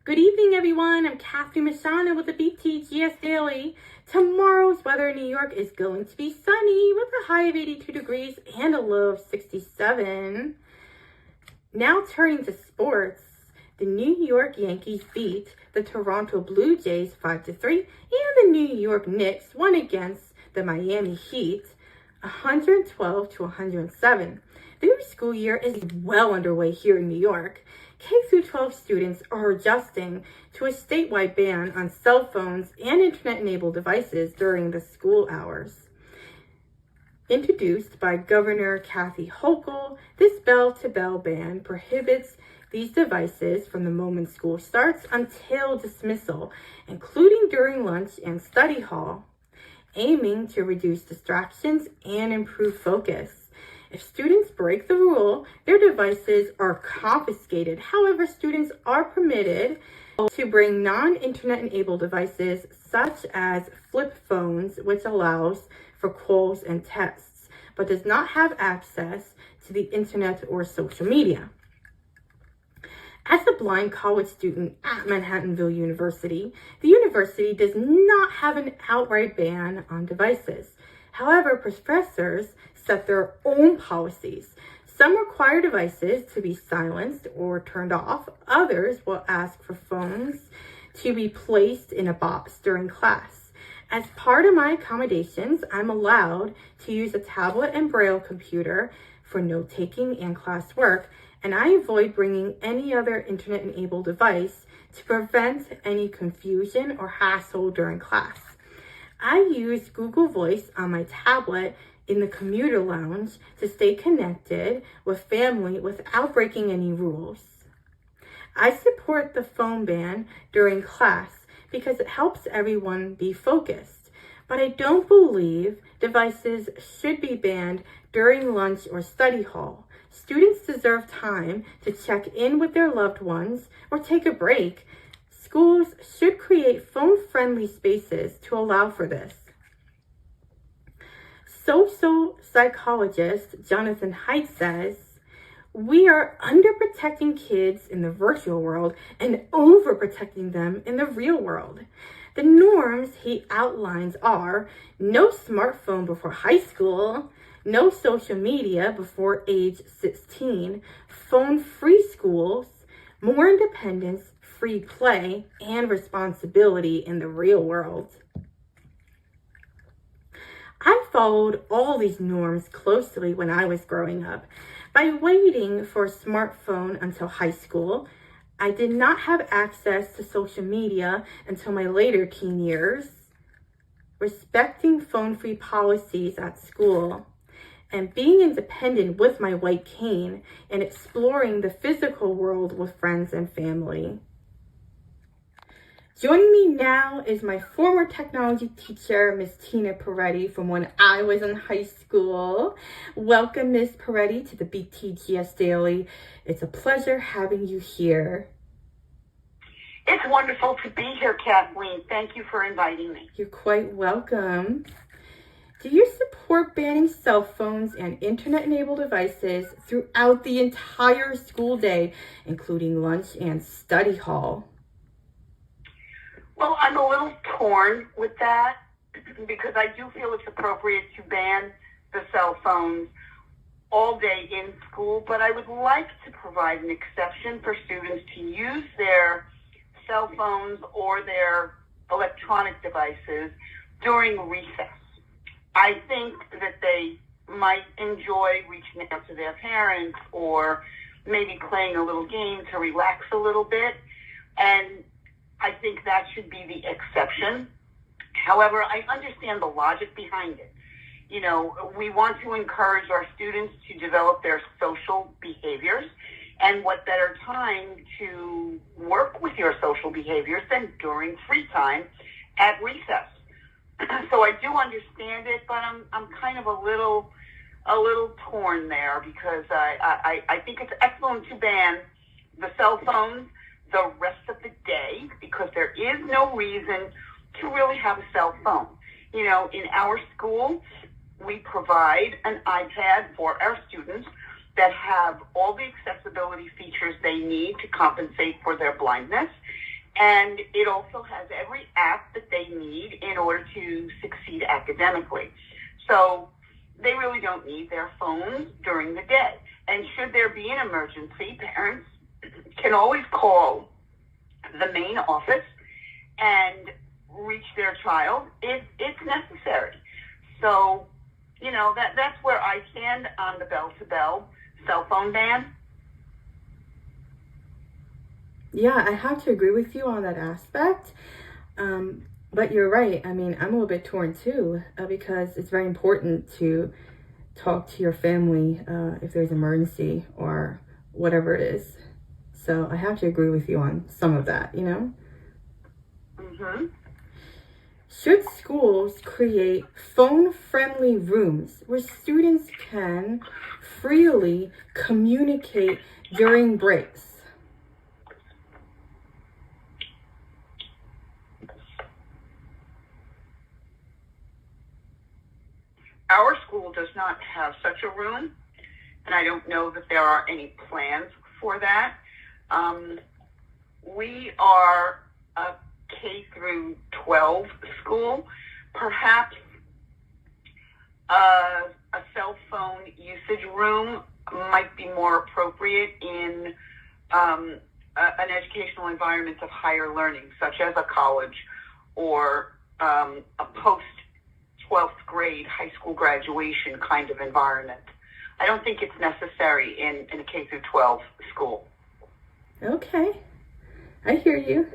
Good evening, everyone. I'm Kathy Mashana with the BTGS Daily. Tomorrow's weather in New York is going to be sunny with a high of 82 degrees and a low of 67. Now turning to sports, the New York Yankees beat the Toronto Blue Jays 5-3, and the New York Knicks won against the Miami Heat 112-107. The new school year is well underway here in New York. K-12 students are adjusting to a statewide ban on cell phones and internet-enabled devices during the school hours. Introduced by Governor Kathy Hochul, this bell-to-bell ban prohibits these devices from the moment school starts until dismissal, including during lunch and study hall, aiming to reduce distractions and improve focus. If students break the rule, their devices are confiscated. However, students are permitted to bring non-internet enabled devices such as flip phones, which allows for calls and texts, but does not have access to the internet or social media. As a blind college student at Manhattanville University, the university does not have an outright ban on devices. However, professors set their own policies. Some require devices to be silenced or turned off. Others will ask for phones to be placed in a box during class. As part of my accommodations, I'm allowed to use a tablet and braille computer for note-taking and classwork, and I avoid bringing any other internet-enabled device to prevent any confusion or hassle during class. I use Google Voice on my tablet in the commuter lounge to stay connected with family without breaking any rules. I support the phone ban during class because it helps everyone be focused, but I don't believe devices should be banned during lunch or study hall. Students deserve time to check in with their loved ones or take a break. Schools should create phone-friendly spaces to allow for this. Social psychologist Jonathan Haidt says, "We are underprotecting kids in the virtual world and overprotecting them in the real world." The norms he outlines are no smartphone before high school, no social media before age 16, phone-free schools, more independence, free play, and responsibility in the real world. I followed all these norms closely when I was growing up. By waiting for a smartphone until high school, I did not have access to social media until my later teen years. Respecting phone-free policies at school, and being independent with my white cane, and exploring the physical world with friends and family. Joining me now is my former technology teacher, Miss Tina Peretti, from when I was in high school. Welcome, Miss Peretti, to the BTGS Daily. It's a pleasure having you here. It's wonderful to be here, Kathleen. Thank you for inviting me. You're quite welcome. Do you support banning cell phones and internet-enabled devices throughout the entire school day, including lunch and study hall? Well, I'm a little torn with that because I do feel it's appropriate to ban the cell phones all day in school, but I would like to provide an exception for students to use their cell phones or their electronic devices during recess. I think that they might enjoy reaching out to their parents or maybe playing a little game to relax a little bit, and I think that should be the exception. However, I understand the logic behind it. You know, we want to encourage our students to develop their social behaviors, and what better time to work with your social behaviors than during free time at recess. So I do understand it, but I'm kind of a little torn there because I think it's excellent to ban the cell phones the rest of the day because there is no reason to really have a cell phone. You know, in our school, we provide an iPad for our students that have all the accessibility features they need to compensate for their blindness. And it also has every app that they need in order to succeed academically. So they really don't need their phones during the day. And should there be an emergency, parents can always call the main office and reach their child if it's necessary. So, that's where I stand on the bell-to-bell cell phone ban. Yeah, I have to agree with you on that aspect. But you're right. I mean, I'm a little bit torn too, because it's very important to talk to your family if there's an emergency or whatever it is. So I have to agree with you on some of that, Mm-hmm. Should schools create phone-friendly rooms where students can freely communicate during breaks? Our school does not have such a room, and I don't know that there are any plans for that. We are a K through 12 school. Perhaps a cell phone usage room might be more appropriate in an educational environment of higher learning, such as a college or a post-12th grade high school graduation kind of environment. I don't think it's necessary in a K through 12 school. Okay, I hear you.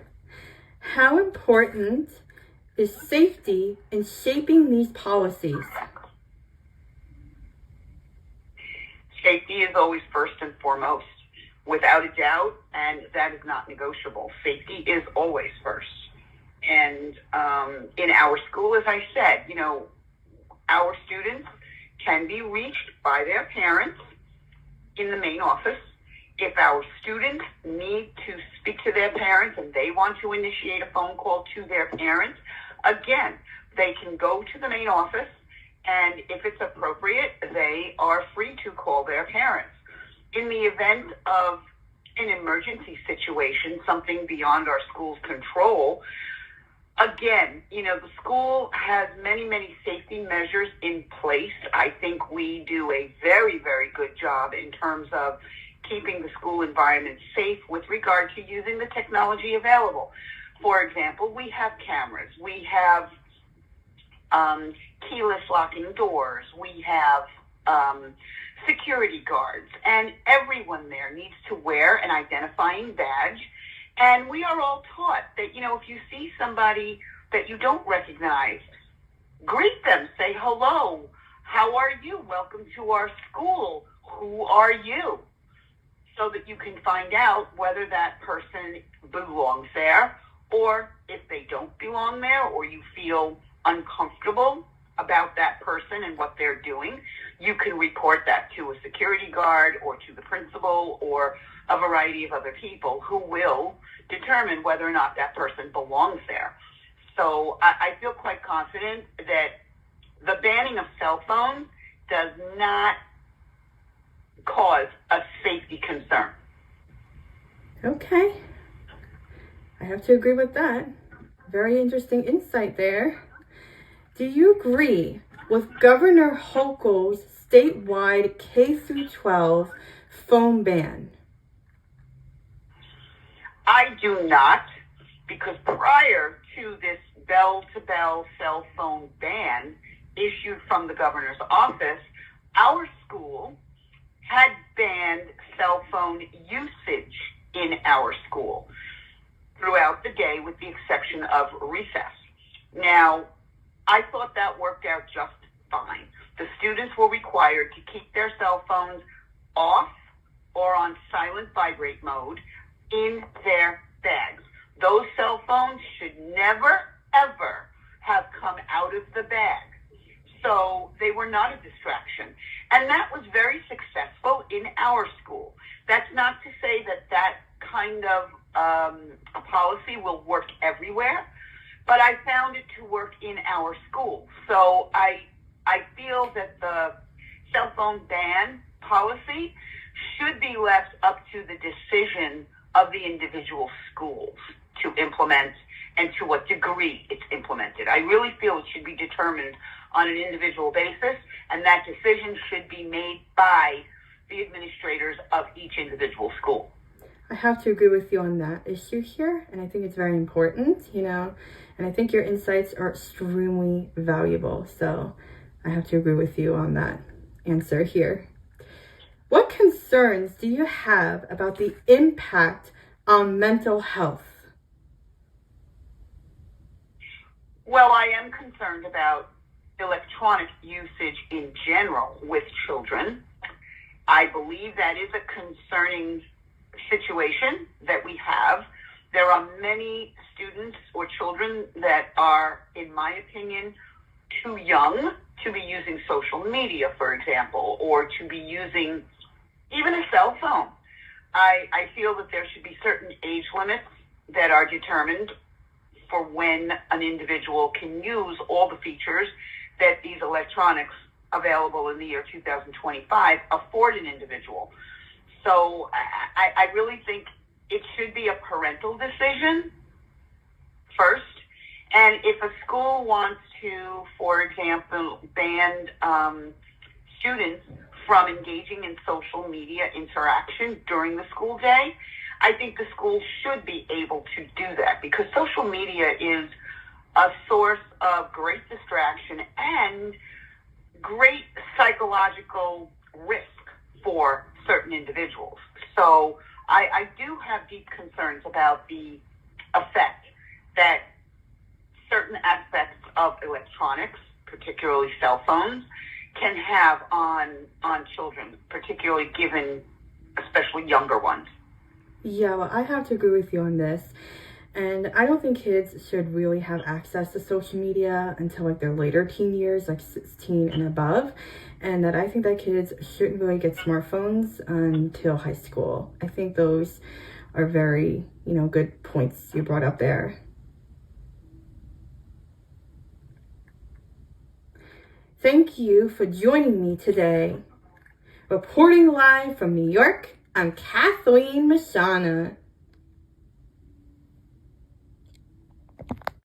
How important is safety in shaping these policies? Safety is always first and foremost, without a doubt, and that is not negotiable. Safety is always first. And in our school, as I said, our students can be reached by their parents in the main office. If our students need to speak to their parents and they want to initiate a phone call to their parents, again, they can go to the main office, and if it's appropriate, they are free to call their parents. In the event of an emergency situation, something beyond our school's control, again, the school has many, many safety measures in place. I think we do a very, very good job in terms of keeping the school environment safe with regard to using the technology available. For example, we have cameras. We have keyless locking doors. We have security guards. And everyone there needs to wear an identifying badge. And we are all taught that, if you see somebody that you don't recognize, greet them, say hello. How are you? Welcome to our school. Who are you? So that you can find out whether that person belongs there, or if they don't belong there, or you feel uncomfortable about that person and what they're doing, you can report that to a security guard or to the principal or a variety of other people who will determine whether or not that person belongs there. So I feel quite confident that the banning of cell phones does not cause a safety concern. Okay, I have to agree with that. Very interesting insight there. Do you agree with Governor Hochul's statewide K through 12 phone ban? I do not, because prior to this bell-to-bell cell phone ban issued from the governor's office, our school had banned cell phone usage in our school throughout the day, with the exception of recess. Now, I thought that worked out just fine. The students were required to keep their cell phones off or on silent vibrate mode in their bags. Those cell phones should never, ever have come out of the bag. So they were not a distraction. And that was very successful in our school. That's not to say that that kind of a policy will work everywhere, but I found it to work in our school. So I feel that the cell phone ban policy should be left up to the decision of the individual schools to implement and to what degree it's implemented. I really feel it should be determined on an individual basis, and that decision should be made by the administrators of each individual school. I have to agree with you on that issue here, and I think it's very important, and I think your insights are extremely valuable. So I have to agree with you on that answer here. What concerns do you have about the impact on mental health? Well, I am concerned about electronic usage in general with children. I believe that is a concerning situation that we have. There are many students or children that are, in my opinion, too young to be using social media, for example, or to be using even a cell phone. I feel that there should be certain age limits that are determined for when an individual can use all the features that these electronics available in the year 2025 afford an individual. So I really think it should be a parental decision first. And if a school wants to, for example, ban students from engaging in social media interaction during the school day, I think the school should be able to do that, because social media is a source of great distraction and great psychological risk for certain individuals. So I do have deep concerns about the effect that certain aspects of electronics, particularly cell phones, can have on children, particularly given especially younger ones. Yeah, well, I have to agree with you on this. And I don't think kids should really have access to social media until like their later teen years, like 16 and above. And that I think that kids shouldn't really get smartphones until high school. I think those are very, good points you brought up there. Thank you for joining me today. Reporting live from New York, I'm Kathleen Mashana.